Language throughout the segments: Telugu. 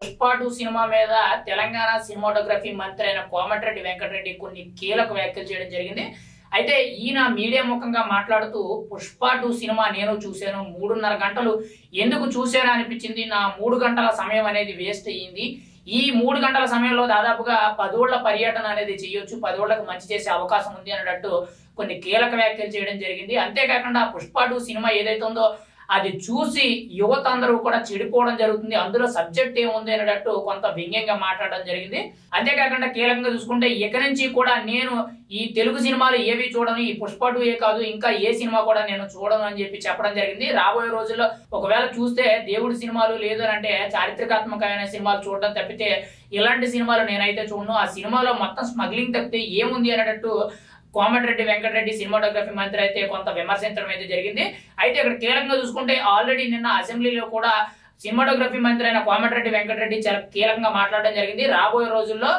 పుష్ప 2 సినిమా మీద తెలంగాణ సినిమాటోగ్రఫీ మంత్రి అయిన కోమటిరెడ్డి వెంకటరెడ్డి కొన్ని కీలక వ్యాఖ్యలు చేయడం జరిగింది. అయితే ఈయన మీడియా ముఖంగా మాట్లాడుతూ పుష్ప 2 సినిమా నేను చూశాను, 3.5 గంటలు ఎందుకు చూశాను అనిపించింది, నా 3 గంటల సమయం అనేది వేస్ట్ అయ్యింది. ఈ 3 గంటల సమయంలో దాదాపుగా 10 ఊళ్ళ పర్యటన అనేది చేయొచ్చు, 10 ఊళ్ళకి మంచి చేసే అవకాశం ఉంది అన్నట్టు కొన్ని కీలక వ్యాఖ్యలు చేయడం జరిగింది. అంతేకాకుండా పుష్ప 2 సినిమా ఏదైతే ఉందో అది చూసి యువత అందరూ కూడా చెడిపోవడం జరుగుతుంది, అందులో సబ్జెక్ట్ ఏముంది అనేటట్టు కొంత వ్యంగ్యంగా మాట్లాడడం జరిగింది. అంతేకాకుండా కీలకంగా చూసుకుంటే ఇక నుంచి కూడా నేను ఈ తెలుగు సినిమాలు ఏవి చూడను, ఈ పుష్ప 2 కాదు ఇంకా ఏ సినిమా కూడా నేను చూడను అని చెప్పి చెప్పడం జరిగింది. రాబోయే రోజుల్లో ఒకవేళ చూస్తే దేవుడి సినిమాలు లేదు అంటే చారిత్రకాత్మకమైన సినిమాలు చూడడం తప్పితే ఇలాంటి సినిమాలు నేనైతే చూడను, ఆ సినిమాలో మొత్తం స్మగ్లింగ్ తప్పితే ఏముంది అనేటట్టు కోమటిరెడ్డి వెంకటరెడ్డి సినిమాటోగ్రఫీ మంత్రి అయితే కొంత విమర్శించడం అయితే జరిగింది. అయితే ఇక్కడ కీలకంగా చూసుకుంటే ఆల్రెడీ నిన్న అసెంబ్లీలో కూడా సినిమాటోగ్రఫీ మంత్రి అయిన కోమటిరెడ్డి వెంకటరెడ్డి చాలా కీలకంగా మాట్లాడడం జరిగింది. రాబోయే రోజుల్లో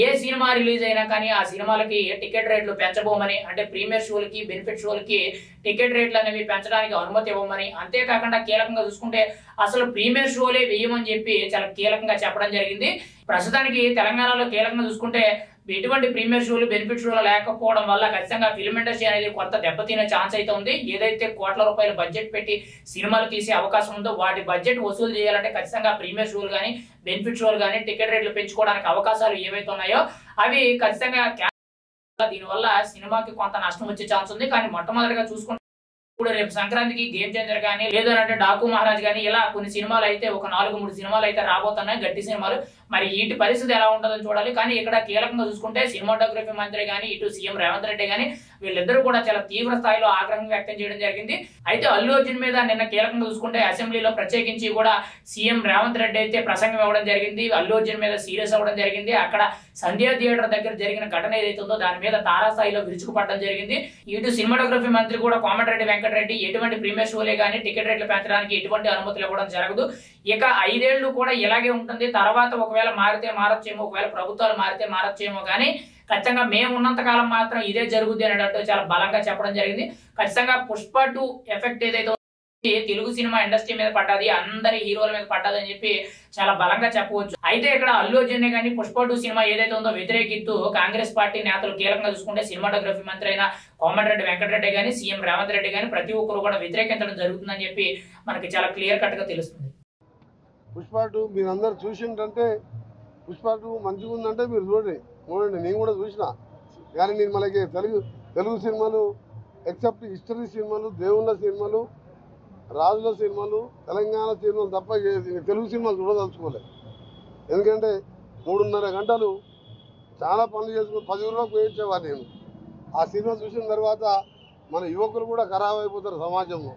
ఏ సినిమా రిలీజ్ అయినా కానీ ఆ సినిమాలకి టికెట్ రేట్లు పెంచబోమని, అంటే ప్రీమియర్ షోలకి బెనిఫిట్ షోలకి టికెట్ రేట్లు అనేవి పెంచడానికి అనుమతి ఇవ్వమని, అంతేకాకుండా కీలకంగా చూసుకుంటే అసలు ప్రీమియర్ షోలే వేయమని చెప్పి చాలా కీలకంగా చెప్పడం జరిగింది. ప్రస్తుతానికి తెలంగాణలో కీలకంగా చూసుకుంటే ఎటువంటి ప్రీమియర్ షోలు బెనిఫిట్ షోలు లేకపోవడం వల్ల ఖచ్చితంగా ఫిల్మ్ ఇండస్ట్రీ అనేది కొంత దెబ్బతినే ఛాన్స్ అయితే ఉంది. ఏదైతే కోట్ల రూపాయల బడ్జెట్ పెట్టి సినిమాలు తీసే అవకాశం ఉందో వాటి బడ్జెట్ వసూలు చేయాలంటే ఖచ్చితంగా ప్రీమియర్ షోలు కానీ బెనిఫిట్ షోలు కానీ టికెట్ రేట్లు పెంచుకోవడానికి అవకాశాలు ఏవైతే ఉన్నాయో అవి ఖచ్చితంగా దీనివల్ల సినిమాకి కొంత నష్టం వచ్చే ఛాన్స్ ఉంది. కానీ మొట్టమొదటిగా చూసుకుంటే ఇప్పుడు రేపు సంక్రాంతికి గేమ్ చేంజర్ కానీ లేదంటే డాకు మహారాజ్ కానీ ఇలా కొన్ని సినిమాలు అయితే ఒక 4-3 సినిమాలు అయితే రాబోతున్నాయి, గట్టి సినిమాలు. మరి వీటి పరిస్థితి ఎలా ఉంటుందో చూడాలి. కానీ ఇక్కడ కీలకంగా చూసుకుంటే సినిమాటోగ్రఫీ మంత్రి కానీ ఇటు సీఎం రేవంత్ రెడ్డి కానీ వీళ్ళిద్దరూ కూడా చాలా తీవ్ర స్థాయిలో ఆగ్రహం వ్యక్తం చేయడం జరిగింది. అయితే అల్లు అర్జున్ మీద నిన్న కీలకంగా చూసుకుంటే అసెంబ్లీలో ప్రత్యేకించి కూడా సీఎం రేవంత్ రెడ్డి అయితే ప్రసంగం ఇవ్వడం జరిగింది. అల్లు అర్జున్ మీద సీరియస్ అవ్వడం జరిగింది. అక్కడ సంధ్యా థియేటర్ దగ్గర జరిగిన ఘటన ఏదైతే ఉందో దాని మీద తారాస్థాయిలో విరుచుకుపడడం జరిగింది. ఇటు సినిమాటోగ్రఫీ మంత్రి కూడా కోమటిరెడ్డి వెంకటరెడ్డి ఎటువంటి ప్రీమియర్ షోలే కానీ టికెట్ రేట్లు పెంచడానికి ఎటువంటి అనుమతులు ఇవ్వడం జరగదు, ఇక 5 ఏళ్లు కూడా ఇలాగే ఉంటుంది, తర్వాత ఒకవేళ మారితే మారొచ్చేమో, ఒకవేళ ప్రభుత్వాలు మారితే మారొచ్చేమో, కానీ ఖచ్చితంగా మేము ఉన్నంత కాలం మాత్రం ఇదే జరుగుద్ది అనేటట్టు చాలా బలంగా చెప్పడం జరిగింది. ఖచ్చితంగా పుష్ప 2 ఎఫెక్ట్ ఏదైతే తెలుగు సినిమా ఇండస్ట్రీ మీద పడ్డది, అందరి హీరోల మీద పడ్డది అని చెప్పి చాలా బలంగా చెప్పవచ్చు. అయితే ఇక్కడ అల్లు అర్జున్ కానీ పుష్ప 2 సినిమా ఏదైతే ఉందో వ్యతిరేకిస్తూ కాంగ్రెస్ పార్టీ నేతలు కీలకంగా చూసుకుంటే సినిమాటోగ్రఫీ మంత్రి అయిన కోమటిరెడ్డి వెంకటరెడ్డి కానీ సీఎం రేవంత్ రెడ్డి కానీ ప్రతి ఒక్కరు కూడా వ్యతిరేకించడం జరుగుతుందని చెప్పి మనకి చాలా క్లియర్ కట్ గా తెలుస్తుంది. పుష్ప 2 మీరు అందరు చూసింటే పుష్ప 2 మంచిగా ఉందంటే మీరు చూడండి, నేను కూడా చూసిన. కానీ నేను మనకి తెలుగు సినిమాలు ఎక్సెప్ట్ హిస్టరీ సినిమాలు, దేవుళ్ళ సినిమాలు, రాజుల సినిమాలు, తెలంగాణ సినిమాలు తప్ప తెలుగు సినిమాలు చూడదలుచుకోలేదు. ఎందుకంటే 3.5 గంటలు చాలా పనులు చేసుకుని 10 ఊళ్ళకి వేయించేవారు నేను. ఆ సినిమా చూసిన తర్వాత మన యువకులు కూడా ఖరాబ్ అయిపోతారు సమాజంలో.